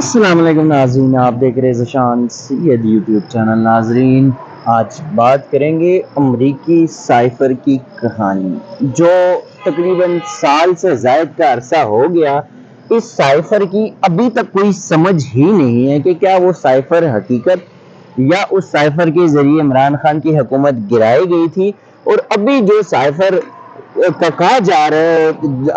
अस्सलाम वालेकुम नाज़रीन, आप देख रहे हैं ज़शान सैयद यूट्यूब चैनल। नाज़रीन, आज बात करेंगे अमरीकी साइफ़र की कहानी, जो तकरीबन साल से ज़ायद का अरसा हो गया। इस साइफ़र की अभी तक कोई समझ ही नहीं है कि क्या वो साइफ़र हकीकत या उस साइफ़र के ज़रिए इमरान खान की हुकूमत गिराई गई थी। और अभी जो साइफ़र का कहा जा रहा है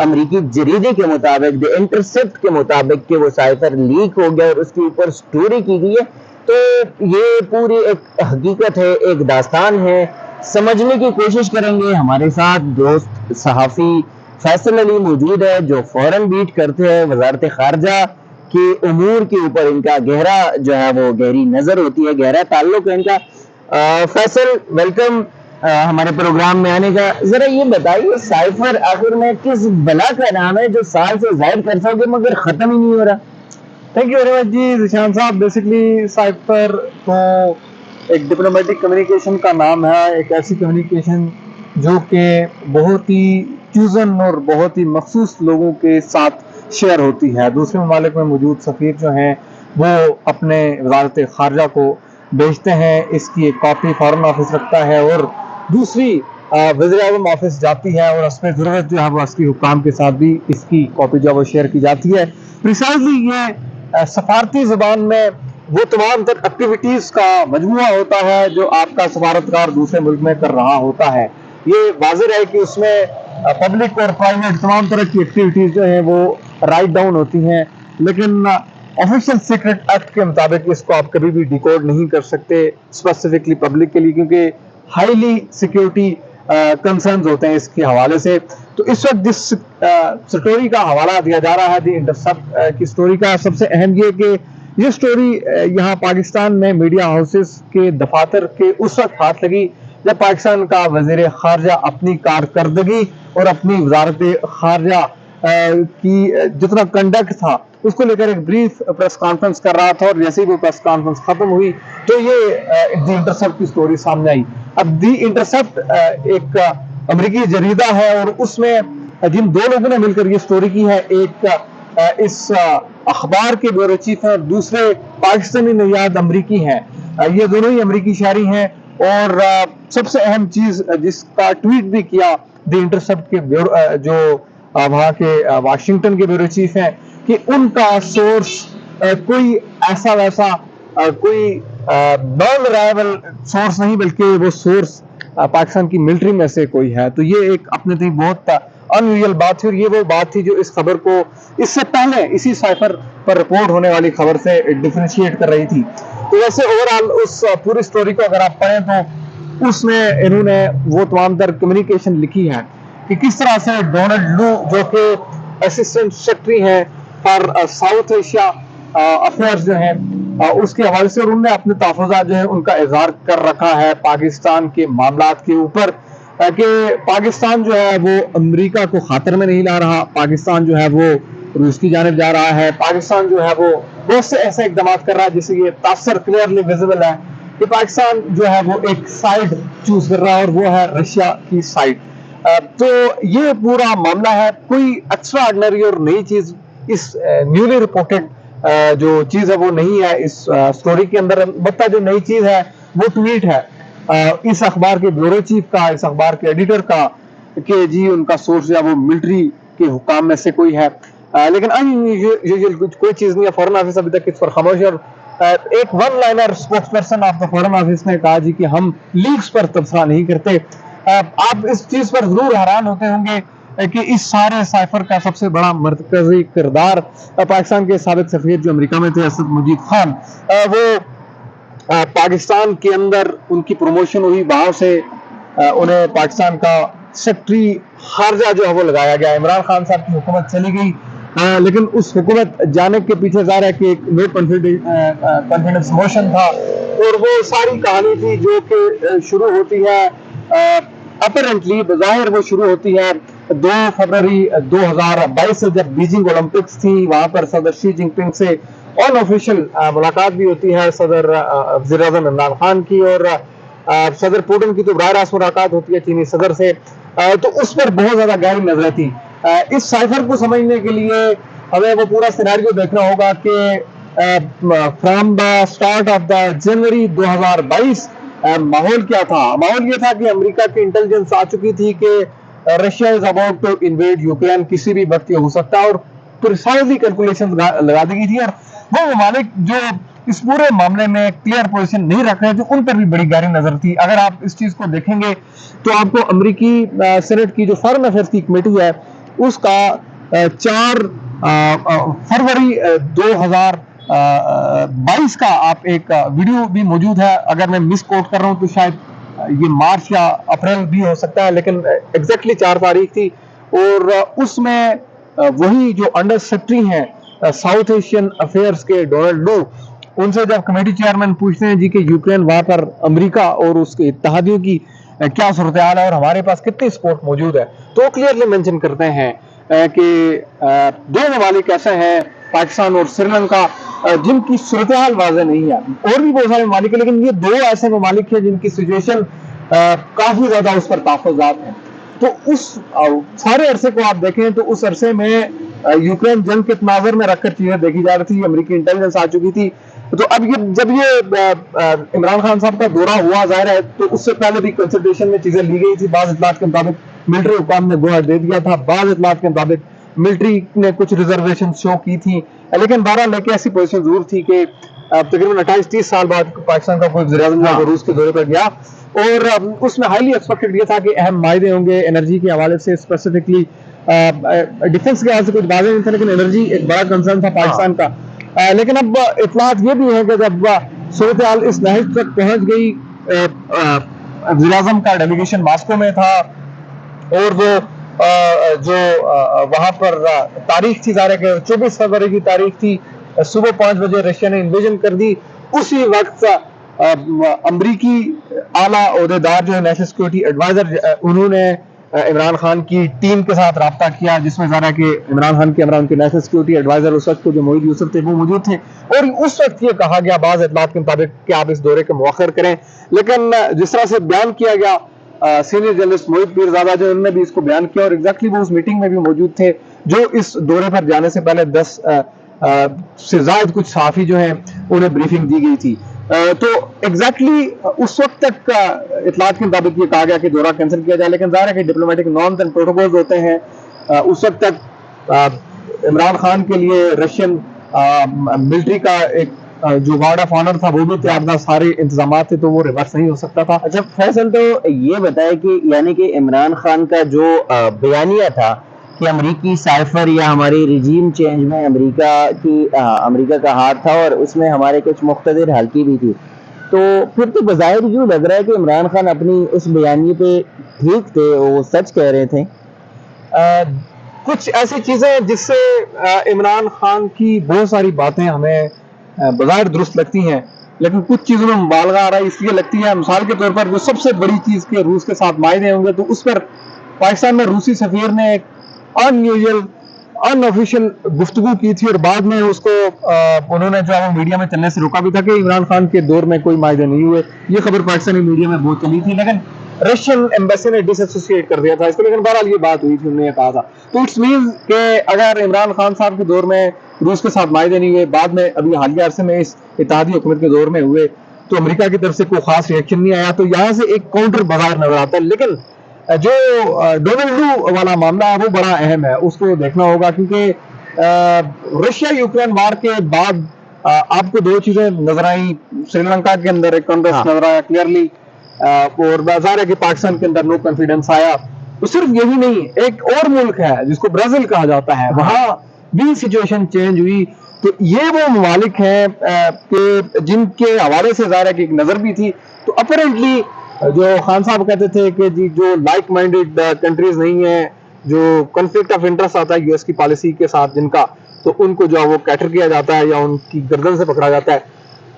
अमरीकी जरीदे के मुताबिक, द इंटरसेप्ट के मुताबिक, कि वो साइफर लीक हो गया और उसके ऊपर स्टोरी की गई है। तो ये पूरी एक हकीकत है, एक दास्तान है। समझने की कोशिश करेंगे। हमारे साथ दोस्त सहाफ़ी फैसल अली मौजूद है, जो फौरन बीट करते हैं वजारत खारजा के उमूर के ऊपर। इनका गहरा जो है वो गहरी नज़र होती है, गहरा ताल्लुक है इनका। फैसल, वेलकम हमारे प्रोग्राम में आने का। जरा ये बताइए, साइफर आखिर में किस बला का नाम है जो साल से जायद कर सके मगर खत्म ही नहीं हो रहा? थैंक यू वेरी मच जी जिशान साहब। बेसिकली साइफर तो एक डिप्लोमेटिक कम्युनिकेशन का नाम है, एक ऐसी कम्युनिकेशन जो कि बहुत ही चूज़न और बहुत ही मखसूस लोगों के साथ शेयर होती है। दूसरे ममालिक में मौजूद सफ़ीर जो हैं वो अपने वजारत खारजा को भेजते हैं। इसकी एक कॉपी फॉरेन ऑफिस रखता है और दूसरी वज़ीर-ए-आज़म ऑफिस जाती है, और उसमें ज़रूरत जो है वो अस्करी हुक्काम के साथ भी इसकी कॉपी जो है वो शेयर की जाती है। प्रिसाइजली ये सफारती ज़बान में वो तमाम तर एक्टिविटीज़ का मजमुआ होता है जो आपका सफारतकार दूसरे मुल्क में कर रहा होता है। ये वाज़ेह है कि उसमें पब्लिक और प्राइवेट तमाम तरह की एक्टिविटीज़ जो हैं वो राइट डाउन होती हैं, लेकिन ऑफिशियल सीक्रेट एक्ट के मुताबिक इसको आप कभी भी डिकोड नहीं कर सकते स्पेसिफिकली पब्लिक के लिए, क्योंकि हाईली सिक्योरिटी कंसर्न्स होते हैं इसके हवाले से। तो इस वक्त जिस स्टोरी का हवाला दिया जा रहा है, दी इंटरसेप्ट की स्टोरी का, सबसे अहम ये कि ये स्टोरी यहाँ पाकिस्तान में मीडिया हाउसेस के दफातर के उस वक्त हाथ लगी जब पाकिस्तान का वजीर खारजा अपनी कारकर्दगी और अपनी वजारत खारजा की जितना कंडक्ट था उसको लेकर एक ब्रीफ प्रेस कॉन्फ्रेंस कर रहा था, और जैसे ही वो प्रेस कॉन्फ्रेंस खत्म हुई तो ये दी इंटरसेप्ट की स्टोरी सामने आई। अब दी इंटरसेप्ट एक अमेरिकी जरीदा है, और उसमें जिन दो लोगों ने मिलकर ये स्टोरी की है, एक इस अखबार के ब्यूरो चीफ है, दूसरे पाकिस्तानी नयाद अमरीकी हैं। ये दोनों ही अमरीकी शहरी हैं, और सबसे अहम चीज जिसका ट्वीट भी किया द इंटरसेप्ट के जो वहाँ के वाशिंगटन के ब्यूरो चीफ हैं, कि उनका सोर्स कोई ऐसा वैसा कोई नॉन रिलायबल सोर्स नहीं, बल्कि वो सोर्स पाकिस्तान की मिलिट्री में से कोई है। तो ये एक अपने तक बहुत अनयूजुअल बात थी, और ये वो बात थी जो इस खबर को इससे पहले इसी साइफर पर रिपोर्ट होने वाली खबर से डिफरेंशिएट कर रही थी। तो वैसे ओवरऑल उस पूरी स्टोरी को अगर आप पढ़ें तो उसमें इन्होंने वो तमाम तर कम्युनिकेशन लिखी है कि किस तरह से डोनाल्ड लू, जो कि असिस्टेंट सेक्रेटरी हैं फॉर साउथ एशिया अफेयर्स जो हैं, उसके हवाले से उन्होंने अपने तहफ़्फ़ुज़ात जो है उनका इज़हार कर रखा है पाकिस्तान के मामलात के ऊपर, कि पाकिस्तान जो है वो अमेरिका को खातर में नहीं ला रहा, पाकिस्तान जो है वो रूस की जानिब जा रहा है, पाकिस्तान जो है वो बहुत से ऐसे इक़दाम कर रहा है जिससे ये तासर क्लियरली विजिबल है कि पाकिस्तान जो है वो एक साइड चूज कर रहा है, और वो है रशिया की साइड। तो ये पूरा मामला है, कोई एक्स्ट्रा ऑर्डिनरी और नई चीज इस न्यूली रिपोर्टेड जो चीज है वो नहीं है इस स्टोरी के अंदर। बता जो नई चीज है वो ट्वीट है इस अखबार के ब्यूरो चीफ का, इस अखबार के एडिटर का, कि जी उनका सोर्स है वो मिलिट्री के हुकाम में से कोई है। लेकिन अनयूजुअल कोई चीज नहीं है। फॉरेन ऑफिस अभी तक इस पर खामोश है, और एक one liner spokes person of the foreign office ने कहा जी कि हम लीक्स पर तबसरा नहीं करते। आप इस चीज पर जरूर हैरान होते होंगे कि इस सारे साइफर का सबसे बड़ा मरकजी किरदार पाकिस्तान के साबिक सफीर जो अमेरिका में थे, असद मजीद खान, वो पाकिस्तान के अंदर उनकी प्रमोशन हुई, वहां से उन्हें पाकिस्तान का सेक्रेटरी खारजा जो है वो लगाया गया। इमरान खान साहब की हुकूमत चली गई, लेकिन उस हुकूमत जाने के पीछे ज़ाहिर है कि एक नो कॉन्फिडेंस मोशन था, और वो सारी कहानी थी जो कि शुरू होती है अपरेंटली बज़ाहिर वो शुरू होती है 2 फरवरी 2022 से, जब बीजिंग ओलंपिक्स थी। वहां पर सदर शी जिनपिंग से अनऑफिशियल मुलाकात भी होती है सदर वज़ीर-ए-आज़म इमरान खान की, और सदर पुतिन की तो बराह रास्त मुलाकात होती है चीनी सदर से। तो उस पर बहुत ज्यादा गहरी नजरें थी। इस साइफर को समझने के लिए हमें वो पूरा सिनेरियो देखना होगा कि from the start of the January 2022 माहौल क्या था? माहौल ये था कि अमेरिका की इंटेलिजेंस आ चुकी थी कि Russia is about to invade Ukraine, किसी भी वक्त ये हो सकता है, और प्रिसाइजली कैलकुलेशन लगा दी गई थी। और वो ममालिक जो इस पूरे मामले में क्लियर पोजीशन नहीं रख रहे थे, उन पर भी बड़ी गहरी नजर थी। अगर आप इस चीज को देखेंगे तो आपको अमेरिकी सेनेट की जो फॉरेन अफेयर्स की कमेटी है उसका 4 फरवरी 2022 का आप एक वीडियो भी मौजूद है। अगर मैं मिस कोट कर रहा हूं तो शायद ये मार्च या अप्रैल भी हो सकता है, लेकिन एग्जैक्टली 4 तारीख थी। और उसमें वही जो अंडर सेक्रेटरी हैं साउथ एशियन अफेयर्स के डोनाल्ड लू, उनसे जब कमेटी चेयरमैन पूछते हैं जी कि यूक्रेन वहां पर अमेरिका और उसके इत्तेहादियों की क्या सूरत हाल है और हमारे पास कितनी सपोर्ट मौजूद है, तो क्लियरली मेंशन करते हैं कि दो ममालिक ऐसे हैं, पाकिस्तान और श्रीलंका, जिनकी सूरत हाल वाज़ेह नहीं है। और भी बहुत सारे ममालिक है, लेकिन ये दो ऐसे ममालिक हैं जिनकी सिचुएशन काफी ज्यादा उस पर ताफुजात है। तो उस सारे अरसे को आप देखें तो उस अरसे में यूक्रेन जंग के तनाज़ुर में रखकर चीजें देखी जा रही थी, अमेरिकी इंटेलिजेंस आ चुकी थी। तो अब ये जब ये इमरान खान साहब का दौरा हुआ जाहिर है, तो उससे पहले भी कंसल्टेशन में चीजें ली गई थी। बाज़ इत्तलात के मुताबिक मिलिट्री हुकाम ने गोहा दे दिया था, बाज़ इत्तलात के मुताबिक मिलिट्री ने कुछ रिजर्वेशन शो की थी, लेकिन बहरहाल लेके ऐसी पोजीशन जरूर थी कि तकरीबन 28-30 साल बाद पाकिस्तान का कोई वज़ीर-ए-आज़म रूस के दौरे पर गया, और उसमें हाईली एक्सपेक्टेड ये था कि अहम मायदे होंगे एनर्जी के हवाले से, स्पेसिफिकली डिफेंस के हवाले से कुछ बातें नहीं था, लेकिन एनर्जी एक बड़ा कंसर्न था पाकिस्तान का। लेकिन अब इत्तलात ये भी है कि जब सूरत हाल इस नहज तक पहुंच गई, वज़ीर-ए-आज़म का डेलीगेशन मॉस्को में था, और वो जो वहां पर तारीख थी ज़ाहिर है कि 24 फरवरी की तारीख थी, सुबह 5 बजे रशिया ने इन्वेजन कर दी। उसी वक्त अमरीकी आला ओहदेदार जो है नेशनल सिक्योरिटी एडवाइजर, उन्होंने इमरान खान की टीम के साथ रब्ता किया, जिसमें ज़ाहिर है कि इमरान खान के उनके नेशनल सिक्योरिटी एडवाइजर उस वक्त जो मोहित यूसुफ थे वो मौजूद थे, और उस वक्त ये कहा गया बाज़ इत्तलात के मुताबिक कि आप इस दौरे को मुअख्खर करें। लेकिन जिस तरह से बयान किया गया, सीनियर जर्नलिस्ट मोहित पीरजादा जो उन्होंने भी इसको बयान किया, और एग्जैक्टली वो उस मीटिंग में भी मौजूद थे जो इस दौरे पर जाने से पहले 10 से ज्यादा कुछ सहाफी जो हैं उन्हें ब्रीफिंग दी गई थी। तो एग्जैक्टली उस वक्त तक इत्तलात के मुताबिक ये कहा गया कि दौरा कैंसिल किया जाए, लेकिन जाहिर है कि डिप्लोमेटिक नॉर्म्स एंड प्रोटोकॉल्स होते हैं। उस वक्त तक इमरान खान के लिए रशियन मिलिट्री का एक जो गार्ड ऑफ ऑनर था वो भी तैयार था, सारे इंतजाम थे, तो वो रिवर्स नहीं हो सकता था। अच्छा फैसल, तो ये बताए कि यानी कि इमरान खान का जो बयानिया था कि अमरीकी साइफर या हमारे रिजीम चेंज में अमेरिका का हाथ था और उसमें हमारे कुछ मुख्तदिर हल्की भी थी, तो फिर तो बज़ाहिर यूँ लग रहा है कि इमरान खान अपनी उस बयानी पे ठीक थे, वो सच कह रहे थे। कुछ ऐसी चीजें जिससे इमरान खान की बहुत सारी बातें हमें बज़ाहिर दुरुस्त लगती हैं, लेकिन कुछ चीजों में मुबालगा आ रहा है, इसलिए लगती है। मिसाल के तौर पर जो सबसे बड़ी चीज के रूस के साथ मायने होंगे, तो उस पर पाकिस्तान में रूसी सफीर ने एक अनयूजुअल अनऑफिशियल गुफ्तगू की थी, और बाद में उसको उन्होंने जो है मीडिया में चलने से रोका भी था कि इमरान खान के दौर में कोई मायदे नहीं हुए। ये खबर पाकिस्तानी मीडिया में बहुत चली थी, लेकिन रशियन एम्बेसी ने डिसएसोसिएट कर दिया था इसको। लेकिन बहरहाल ये बात हुई थी, उन्होंने कहा था। तो इट्स मीन कि अगर इमरान खान साहब के दौर में रूस के साथ मायदे नहीं हुए, बाद में अभी हालिया अरसे में इस इत्तेहादी हुकूमत के दौर में हुए, तो अमेरिका की तरफ से कोई खास रिएक्शन नहीं आया, तो यहाँ से एक काउंटर बाजार नजर आता है। लेकिन जो डोनाल्ड लू वाला मामला है वो बड़ा अहम है, उसको देखना होगा, क्योंकि रशिया यूक्रेन वार के बाद आपको दो चीजें नजर आई। श्रीलंका के अंदर एक कॉन्ट्रास्ट नजर आया क्लियरली, और बाजार है कि पाकिस्तान के अंदर नो कॉन्फिडेंस आया। तो सिर्फ यही नहीं, एक और मुल्क है जिसको ब्राजील कहा जाता है, वहां भी सिचुएशन चेंज हुई। तो ये वो ममालिक हैं कि जिनके हवाले से ज़ाहिर है कि एक नजर भी थी। तो अपरेंटली जो खान साहब कहते थे कि जी जो लाइक माइंडेड कंट्रीज नहीं है, जो कॉन्फ्लिक्ट ऑफ इंटरेस्ट आता है यूएस की पॉलिसी के साथ जिनका, तो उनको जो है वो कैटर किया जाता है या उनकी गर्दन से पकड़ा जाता है।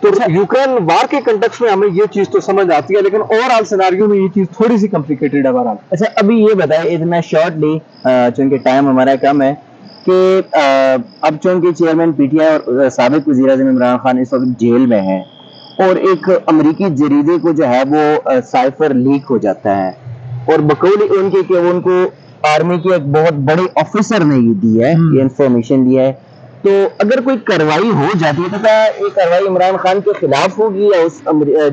तो यूक्रेन वार के कंटेक्स्ट में हमें ये चीज तो समझ आती है, लेकिन ओवरऑल सिनेरियो में ये चीज थोड़ी सी कॉम्प्लिकेटेड है बहरहाल। अच्छा अभी ये बताएं इतना शॉर्टली, चूंकि टाइम हमारा कम है, कि अब चूंकि चेयरमैन पीटीआई और साबिक वज़ीर-ए-आज़म इमरान खान इस वक्त जेल में हैं, और एक अमरीकी जरीदे को जो है वो साइफर लीक हो जाता है, और बकौल उनके कि उनको आर्मी के एक बहुत बड़े ऑफिसर ने ये दी है, ये इंफॉर्मेशन दी है तो अगर कोई कार्रवाई हो जाती है तो क्या ये कार्रवाई इमरान खान के खिलाफ होगी या उस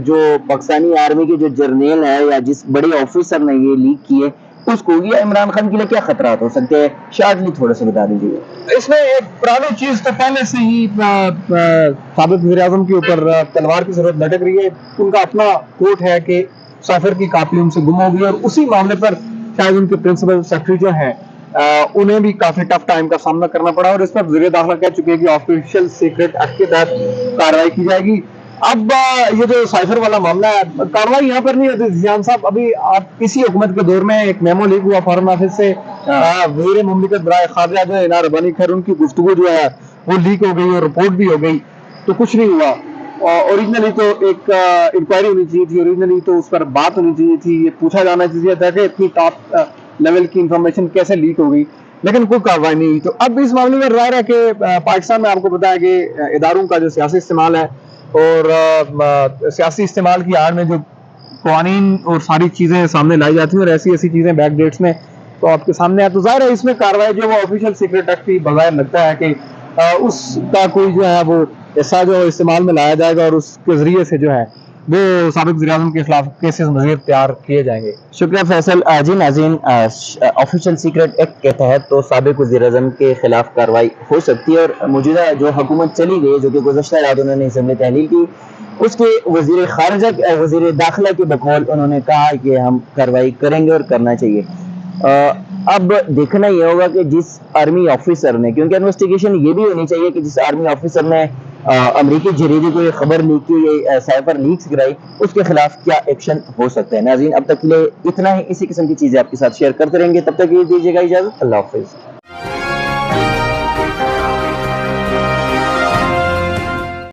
जो पाकिस्तानी आर्मी के जो जर्नल है या जिस बड़े ऑफिसर ने ये लीक की है उसको होगी, या इमरान खान के लिए क्या खतरात हो सकते हैं? शार्टली थोड़ा सा बता दीजिए। इसमें एक पुरानी चीज तो पहले से ही साबिक वज़ीर-ए-आज़म के ऊपर तलवार की जरूरत लटक रही है। उनका अपना कोर्ट है कि साइफर की कापी उनसे गुम हो गई और उसी मामले पर शायद उनके प्रिंसिपल सेक्रेटरी जो हैं उन्हें भी काफी टफ टाइम का सामना करना पड़ा और इस पर वज़ीर दाखिला कह चुके हैं कि ऑफिशियल सीक्रेट एक्ट के तहत कार्रवाई की जाएगी। अब ये जो साइफर वाला मामला है, कार्रवाई यहाँ पर नहीं होती जियान साहब। अभी आप इसी हुकूमत के दौर में एक मेमो लीक हुआ फॉरेन ऑफिस से, वज़ीर मुमलिकत बराए खारजा जो है इनार रब्बानी, खैर उनकी गुफ्तगू जो है वो लीक हो गई और रिपोर्ट भी हो गई, तो कुछ नहीं हुआ। ओरिजिनली तो एक इंक्वायरी होनी चाहिए थी, ओरिजिनली तो उस पर बात होनी चाहिए थी, ये पूछा जाना चाहिए था कि इतनी टॉप लेवल की इंफॉर्मेशन कैसे लीक हो गई, लेकिन कोई कार्रवाई नहीं हुई। तो अब इस मामले में जाहिर है कि पाकिस्तान में आपको पता है कि इदारों का जो सियासी इस्तेमाल है और सियासी इस्तेमाल की आड़ में जो कानून और सारी चीज़ें सामने लाई जाती हैं और ऐसी ऐसी चीज़ें बैक डेट्स में तो आपके सामने आए, तो जाहिर है इसमें कार्रवाई जो वो ऑफिशियल सीक्रेट एक्ट की बगैर लगता है कि उसका कोई जो है वो ऐसा जो इस्तेमाल में लाया जाएगा और उसके जरिए से जो है वो साबिक वज़ीर-ए-आज़म के खिलाफ केसेस मज़ीद तैयार किए जाएंगे। शुक्रिया फैसल। जी नाज़रीन, ऑफिशियल सीक्रेट एक्ट के तहत तो साबिक वज़ीर-ए-आज़म के खिलाफ कार्रवाई हो सकती है और मौजूदा जो हुकूमत चली गई, जो कि गुज़श्ता रात उन्होंने असेंबली तहलील की, उसके वज़ीर खारजा वज़ीर दाखिला के बकौल उन्होंने कहा कि हम कार्रवाई करेंगे और करना चाहिए। अब देखना ये होगा कि जिस आर्मी ऑफिसर ने, क्योंकि इन्वेस्टिगेशन ये भी होनी चाहिए कि जिस आर्मी ऑफिसर ने अमरीकी जरीदे को ये खबर लीक की, ये साइफर लीक्स गिराई, उसके खिलाफ क्या एक्शन हो सकता है। नाज़रीन, अब तक के लिए इतना ही। इसी किस्म की चीज़ें आपके साथ शेयर करते रहेंगे, तब तक ये दीजिएगा इजाज़त। अल्लाह हाफ़िज़।